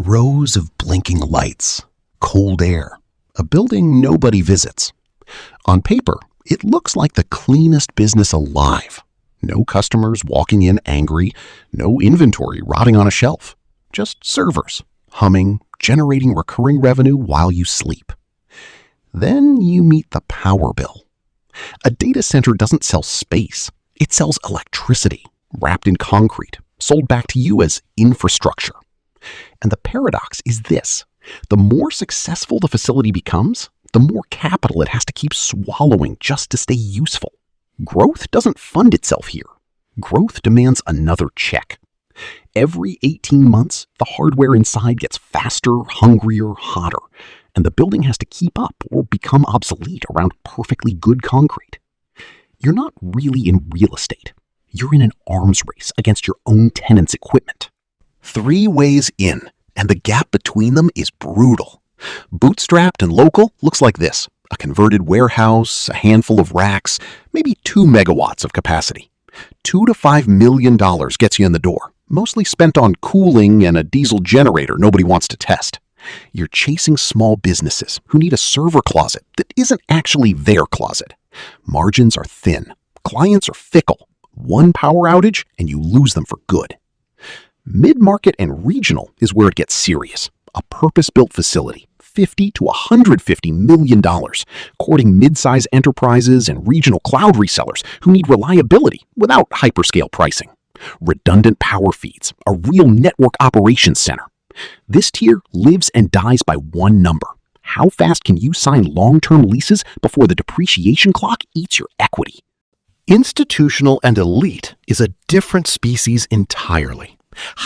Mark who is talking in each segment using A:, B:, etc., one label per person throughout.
A: Rows of blinking lights, cold air, a building nobody visits. On paper, it looks like the cleanest business alive. No customers walking in angry, no inventory rotting on a shelf. Just servers, humming, generating recurring revenue while you sleep. Then you meet the power bill. A data center doesn't sell space. It sells electricity, wrapped in concrete, sold back to you as infrastructure. And the paradox is this: the more successful the facility becomes, the more capital it has to keep swallowing just to stay useful. Growth doesn't fund itself here. Growth demands another check. Every 18 months, the hardware inside gets faster, hungrier, hotter, and the building has to keep up or become obsolete around perfectly good concrete. You're not really in real estate. You're in an arms race against your own tenants' equipment. 3 ways in, and the gap between them is brutal. Bootstrapped and local looks like this: a converted warehouse, a handful of racks, maybe 2 megawatts of capacity. $2 to $5 million gets you in the door, mostly spent on cooling and a diesel generator nobody wants to test. You're chasing small businesses who need a server closet that isn't actually their closet. Margins are thin. Clients are fickle. One power outage and you lose them for good. Mid-market and regional is where it gets serious. A purpose-built facility, $50 to $150 million, courting mid-size enterprises and regional cloud resellers who need reliability without hyperscale pricing. Redundant power feeds, a real network operations center. This tier lives and dies by one number: how fast can you sign long-term leases before the depreciation clock eats your equity? Institutional and elite is a different species entirely.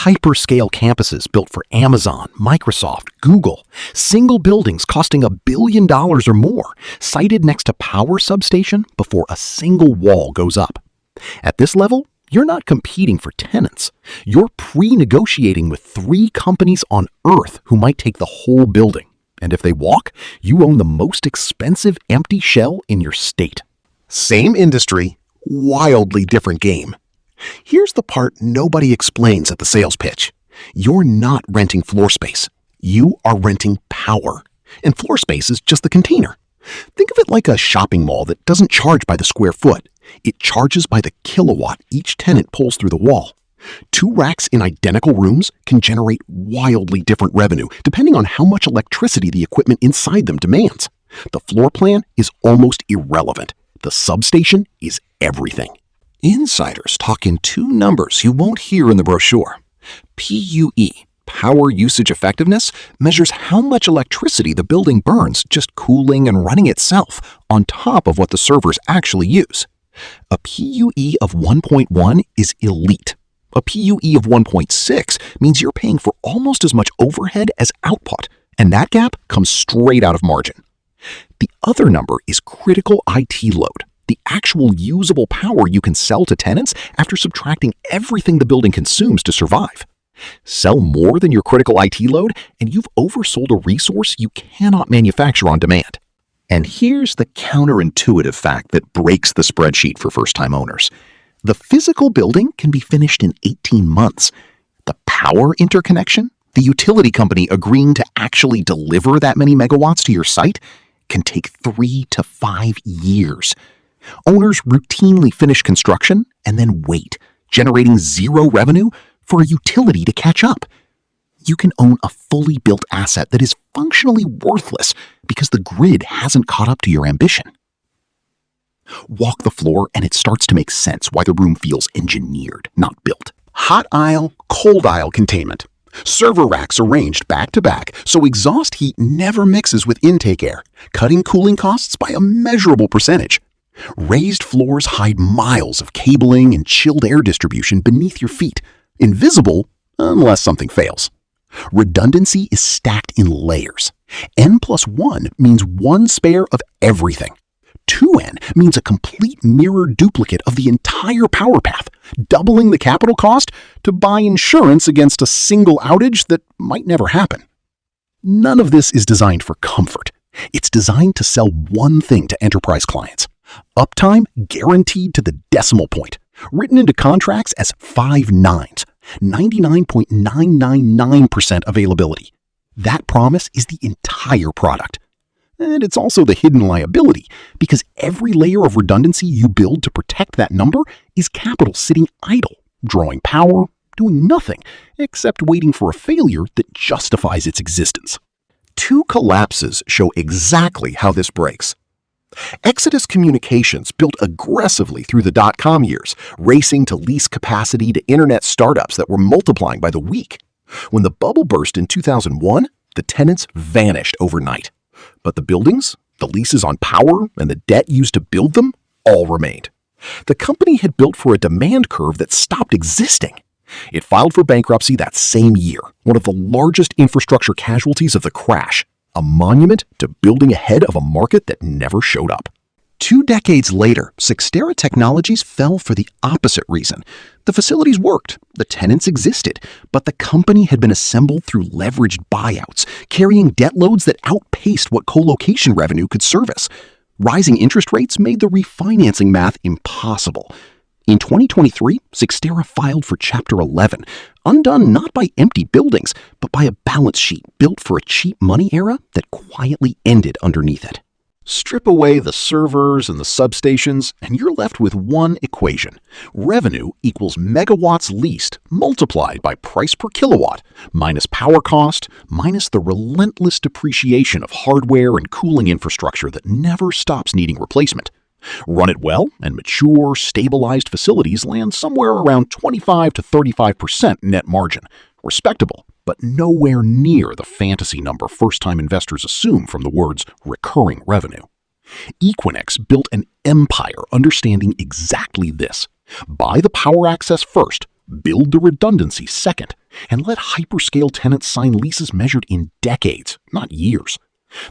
A: Hyperscale campuses built for Amazon, Microsoft, Google, single buildings costing $1 billion or more, sited next to power substation before a single wall goes up. At this level, you're not competing for tenants. You're pre-negotiating with 3 companies on Earth who might take the whole building. And if they walk, you own the most expensive empty shell in your state. Same industry, wildly different game. Here's the part nobody explains at the sales pitch. You're not renting floor space. You are renting power. And floor space is just the container. Think of it like a shopping mall that doesn't charge by the square foot. It charges by the kilowatt each tenant pulls through the wall. 2 racks in identical rooms can generate wildly different revenue depending on how much electricity the equipment inside them demands. The floor plan is almost irrelevant. The substation is everything. Insiders talk in 2 numbers you won't hear in the brochure. PUE, power usage effectiveness, measures how much electricity the building burns just cooling and running itself on top of what the servers actually use. A PUE of 1.1 is elite. A PUE of 1.6 means you're paying for almost as much overhead as output, and that gap comes straight out of margin. The other number is critical IT load, the actual usable power you can sell to tenants after subtracting everything the building consumes to survive. Sell more than your critical IT load, and you've oversold a resource you cannot manufacture on demand. And here's the counterintuitive fact that breaks the spreadsheet for first-time owners. The physical building can be finished in 18 months. The power interconnection, the utility company agreeing to actually deliver that many megawatts to your site, can take 3 to 5 years. Owners routinely finish construction and then wait, generating 0 revenue for a utility to catch up. You can own a fully built asset that is functionally worthless because the grid hasn't caught up to your ambition. Walk the floor and it starts to make sense why the room feels engineered, not built. Hot aisle, cold aisle containment. Server racks arranged back to back so exhaust heat never mixes with intake air, cutting cooling costs by a measurable percentage. Raised floors hide miles of cabling and chilled air distribution beneath your feet, invisible unless something fails. Redundancy is stacked in layers. N+1 means 1 spare of everything. 2N means a complete mirror duplicate of the entire power path, doubling the capital cost to buy insurance against a single outage that might never happen. None of this is designed for comfort. It's designed to sell one thing to enterprise clients: uptime guaranteed to the decimal point, written into contracts as 5 nines, 99.999% availability. That promise is the entire product. And it's also the hidden liability, because every layer of redundancy you build to protect that number is capital sitting idle, drawing power, doing nothing, except waiting for a failure that justifies its existence. Two collapses show exactly how this breaks. Exodus Communications built aggressively through the dot-com years, racing to lease capacity to internet startups that were multiplying by the week. When the bubble burst in 2001, the tenants vanished overnight. But the buildings, the leases on power, and the debt used to build them all remained. The company had built for a demand curve that stopped existing. It filed for bankruptcy that same year, one of the largest infrastructure casualties of the crash, a monument to building ahead of a market that never showed up. 2 decades later, Cyxtera Technologies fell for the opposite reason. The facilities worked, the tenants existed, but the company had been assembled through leveraged buyouts, carrying debt loads that outpaced what colocation revenue could service. Rising interest rates made the refinancing math impossible. In 2023, Cyxtera filed for Chapter 11, undone not by empty buildings, but by a balance sheet built for a cheap money era that quietly ended underneath it. Strip away the servers and the substations, and you're left with one equation. Revenue equals megawatts leased multiplied by price per kilowatt, minus power cost, minus the relentless depreciation of hardware and cooling infrastructure that never stops needing replacement. Run it well, and mature, stabilized facilities land somewhere around 25 to 35% net margin. Respectable, but nowhere near the fantasy number first-time investors assume from the words recurring revenue. Equinix built an empire understanding exactly this. Buy the power access first, build the redundancy second, and let hyperscale tenants sign leases measured in decades, not years.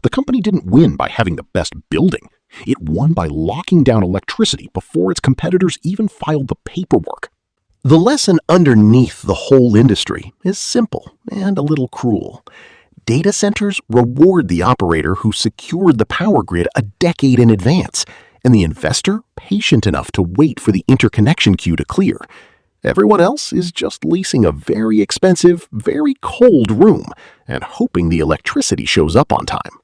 A: The company didn't win by having the best building. It won by locking down electricity before its competitors even filed the paperwork. The lesson underneath the whole industry is simple and a little cruel. Data centers reward the operator who secured the power grid a decade in advance, and the investor patient enough to wait for the interconnection queue to clear. Everyone else is just leasing a very expensive, very cold room and hoping the electricity shows up on time.